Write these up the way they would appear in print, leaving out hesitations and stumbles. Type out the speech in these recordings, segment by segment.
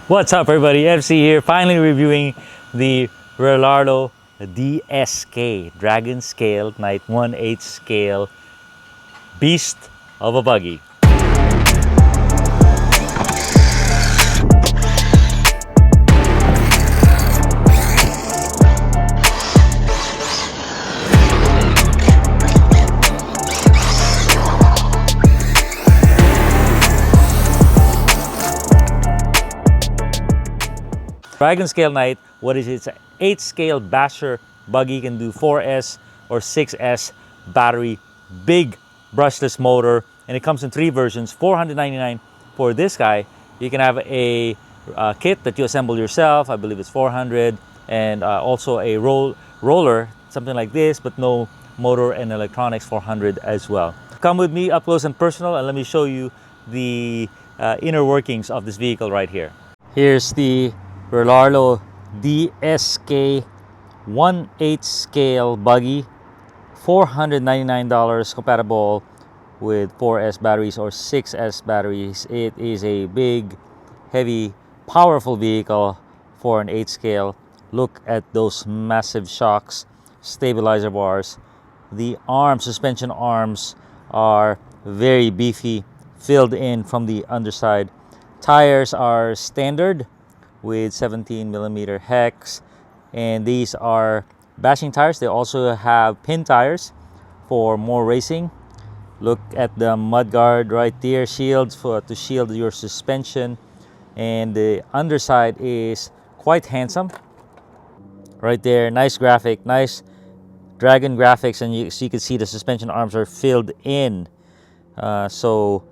What's up, everybody? FC here, finally reviewing the Rlaarlo DSK Dragon Scale Night 1/8 scale beast of a buggy. Dragon Scale Night, what is it? It's an 8 scale basher buggy, can do 4S or 6S battery, big brushless motor, and it comes in 3 versions. $499 for this guy. You can have a kit that you assemble yourself. I believe it's $400, and also a roller, something like this, but no motor and electronics, $400 as well. Come with me up close and personal, and let me show you the inner workings of this vehicle right here. Here's the Rlaarlo DSK 1/8 scale buggy, $499, compatible with 4S batteries or 6S batteries. It is a big, heavy, powerful vehicle for an 8 scale. Look at those massive shocks, stabilizer bars. The suspension arms are very beefy, filled in from the underside. Tires are standard with 17mm hex, and these are bashing tires. They also have pin tires for more racing. Look at the mudguard right there, shields to shield your suspension, and the underside is quite handsome right there. Nice graphic, nice dragon graphics, and so you can see the suspension arms are filled in, so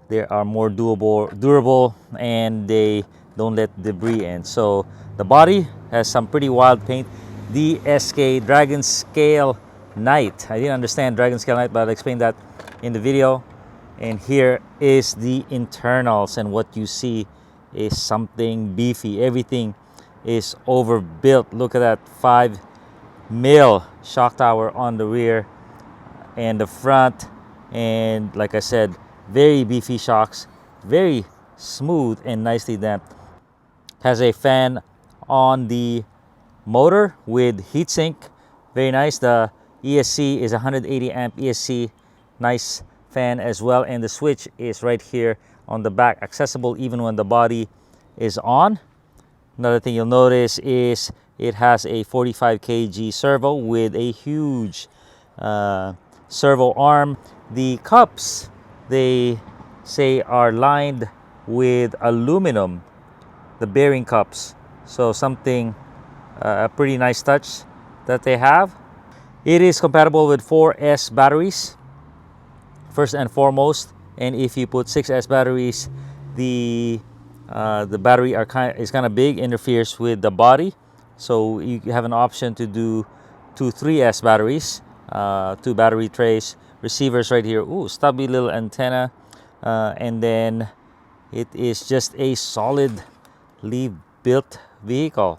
they are more durable, and they don't let debris in. So the body has some pretty wild paint. DSK Dragon Scale Night. I didn't understand Dragon Scale Night, but I'll explain that in the video. And here is the internals, and what you see is something beefy. Everything is overbuilt. Look at that 5mm shock tower on the rear and the front, and like I said, very beefy shocks, very smooth and nicely damped. Has a fan on the motor with heatsink, very nice. The ESC is 180 amp ESC, nice fan as well, and the switch is right here on the back, accessible even when the body is on. Another thing you'll notice is it has a 45 kg servo with a huge servo arm. The cups, they say, are lined with aluminum, the bearing cups, so something a pretty nice touch that they have. It is compatible with 4S batteries first and foremost, and if you put 6S batteries, the battery is kind of big, interferes with the body, so you have an option to do 2 3S batteries, 2 battery trays, receivers right here. Ooh, stubby little antenna, and then it is just a solidly built vehicle.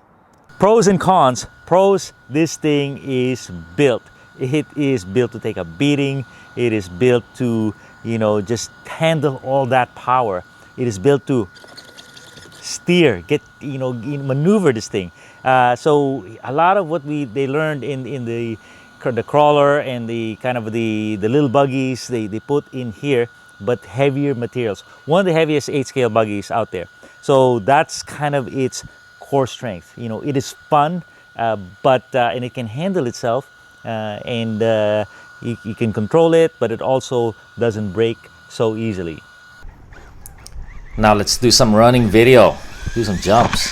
Pros and cons. Pros, this thing is built. It is built to take a beating. It is built to, just handle all that power. It is built to steer, maneuver this thing. So a lot of what they learned in the crawler and the little buggies, they put in here, but heavier materials. One of the heaviest 8 scale buggies out there. So that's kind of its core strength. It is fun, but and it can handle itself, and you can control it, but it also doesn't break so easily. Now let's do some running video, do some jumps.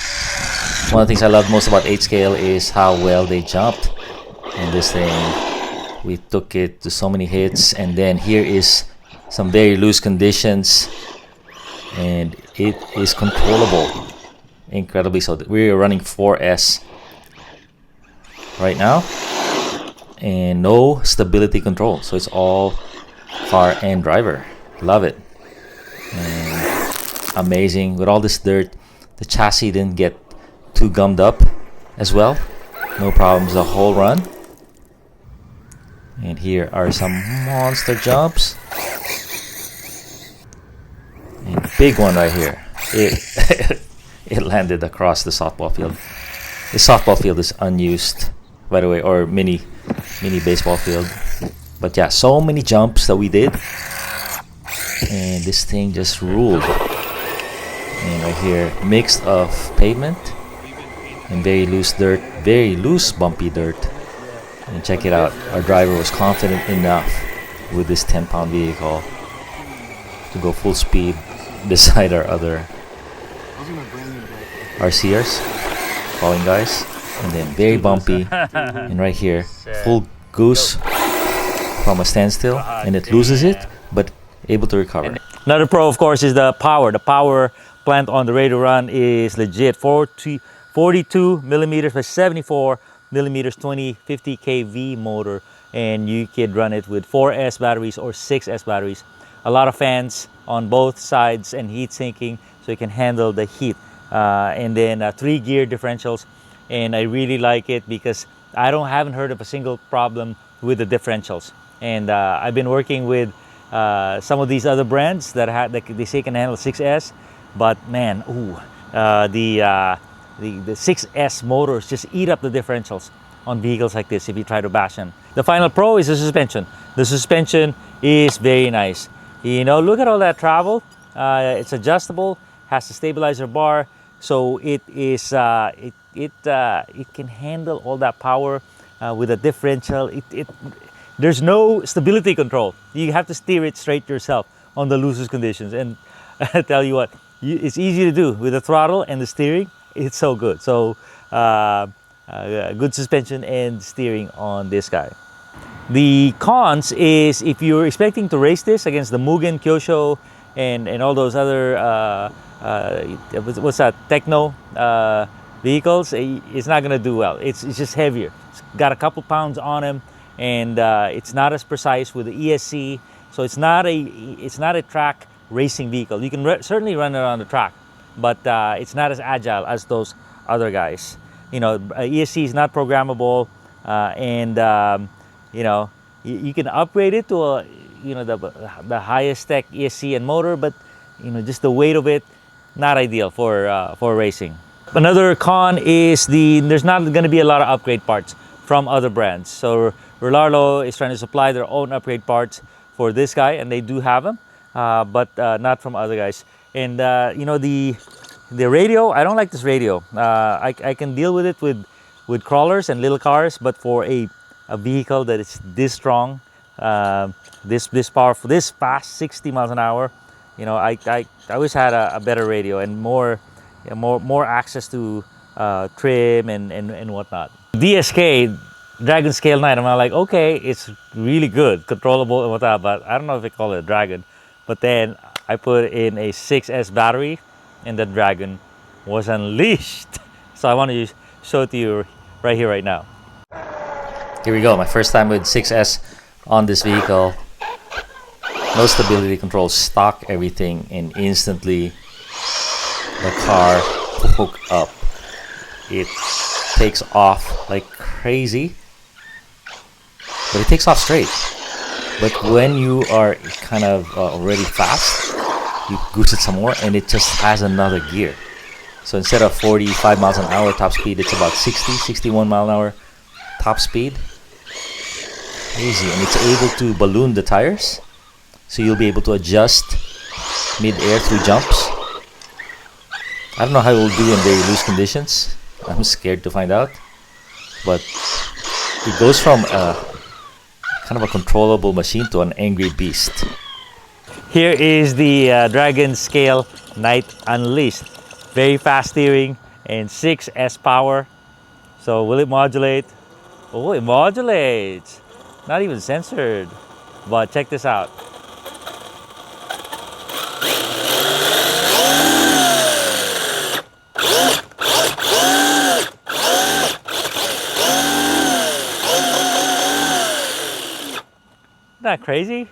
One of the things I love most about 8 scale is how well they jumped. And this thing, we took it to so many hits, and then here is some very loose conditions, and it is controllable incredibly. So we're running 4S right now, and no stability control, so it's all car and driver. Love it. And amazing. With all this dirt, the chassis didn't get too gummed up as well. No problems the whole run. And here are some monster jumps. And big one right here. It landed across the softball field. The softball field is unused, by the way, or mini baseball field. But yeah, so many jumps that we did, and this thing just ruled. And right here, mix of pavement and very loose dirt, very loose bumpy dirt. And check it out, our driver was confident enough with this 10-pound vehicle to go full speed beside our other RCers, falling guys, and then very bumpy. And right here, full goose from a standstill, and it loses it, but able to recover. Another pro, of course, is the power. The power plant on the ready to run is legit. 42 millimeters by 74 millimeters, 2050 kV motor, and you could run it with 4S batteries or 6S batteries. A lot of fans on both sides and heat sinking, so you can handle the heat. And then 3-gear differentials, and I really like it because I haven't heard of a single problem with the differentials. And I've been working with some of these other brands that they say can handle 6S, but man, the 6S motors just eat up the differentials on vehicles like this if you try to bash them. The final pro is the suspension. The suspension is very nice. You know, look at all that travel. It's adjustable, has a stabilizer bar, so it can handle all that power with a differential. There's no stability control. You have to steer it straight yourself on the loosest conditions. And I tell you what, it's easy to do with the throttle and the steering. It's so good. So good suspension and steering on this guy. The cons is if you're expecting to race this against the Mugen, Kyosho, and all those other what's that, techno vehicles, it's not gonna do well. It's just heavier. It's got a couple pounds on him, and it's not as precise with the ESC. So it's not a track racing vehicle. You can certainly run it on the track, but it's not as agile as those other guys. You know, ESC is not programmable, and you know, you can upgrade it to the highest tech ESC and motor, but you know, just the weight of it, not ideal for racing. Another con is there's not going to be a lot of upgrade parts from other brands. So Rlaarlo is trying to supply their own upgrade parts for this guy, and they do have them, but not from other guys. And you know, the radio, I don't like this radio. I can deal with it with crawlers and little cars, but for a vehicle that is this strong, this powerful, this fast, 60 miles an hour, you know, I wish I had a better radio and more access to trim and whatnot. DSK Dragon Scale 9, I'm like, okay, it's really good, controllable and whatnot, but I don't know if they call it a Dragon. But then I put in a 6S battery, and the Dragon was unleashed. So I want to show it to you right here, right now. Here we go, my first time with 6S on this vehicle. No stability control, stock everything, and instantly the car hooked up. It takes off like crazy, but it takes off straight. But when you are kind of already fast, you goose it some more, and it just has another gear. So instead of 45 miles an hour top speed, it's about 61 mile an hour top speed. Crazy. And it's able to balloon the tires, so you'll be able to adjust mid-air through jumps. I don't know how it will do in very loose conditions. I'm scared to find out. But it goes from kind of a controllable machine to an angry beast. Here is the Dragon Scale Night Unleashed. Very fast steering and 6S power. So will it modulate? Oh, it modulates. Not even censored. But check this out. Isn't that crazy?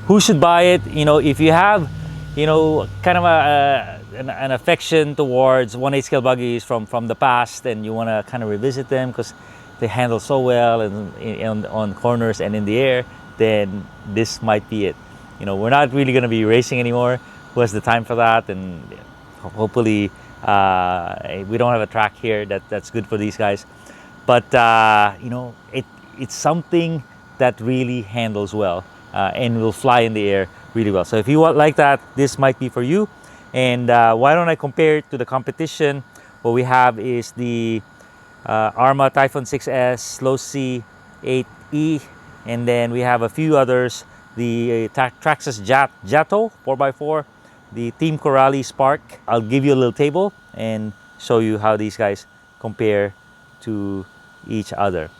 Who should buy it? You know, if you have, you know, kind of an affection towards 1/8 scale buggies from the past, and you want to kind of revisit them because they handle so well and on corners and in the air, then this might be it. You know, we're not really going to be racing anymore. Who has the time for that? And hopefully We don't have a track here that's good for these guys, but you know, it's something that really handles well and will fly in the air really well. So if you want like that, this might be for you. And why don't I compare it to the competition? What we have is the Arrma Typhoon 6S, Low C 8E, and then we have a few others, the Traxxas Jato 4x4, the Team Corrali Spark. I'll give you a little table and show you how these guys compare to each other.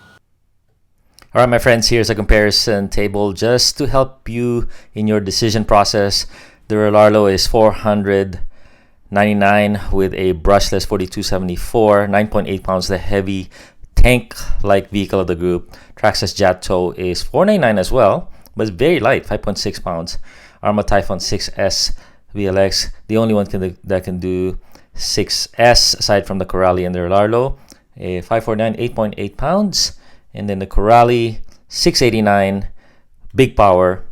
All right, my friends, here's a comparison table just to help you in your decision process. The Rlaarlo is $499 with a brushless 4274, 9.8 pounds, the heavy tank-like vehicle of the group. Traxxas Jato is $499 as well, but it's very light, 5.6 pounds. Arrma Typhoon 6S VLX, the only one that can do 6S aside from the Corrali and the Rlaarlo. 549, 8.8 pounds. And then the Corrali 689, big power.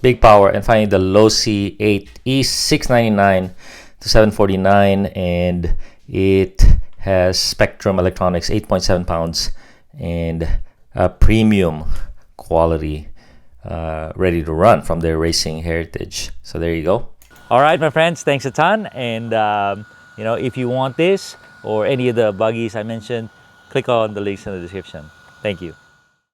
And finally the Low C 8E 699 to 749, and it has Spectrum Electronics 8.7 pounds and a premium quality ready to run from their racing heritage. So there you go. All right, my friends, thanks a ton. And you know, if you want this or any of the buggies I mentioned, click on the links in the description. Thank you.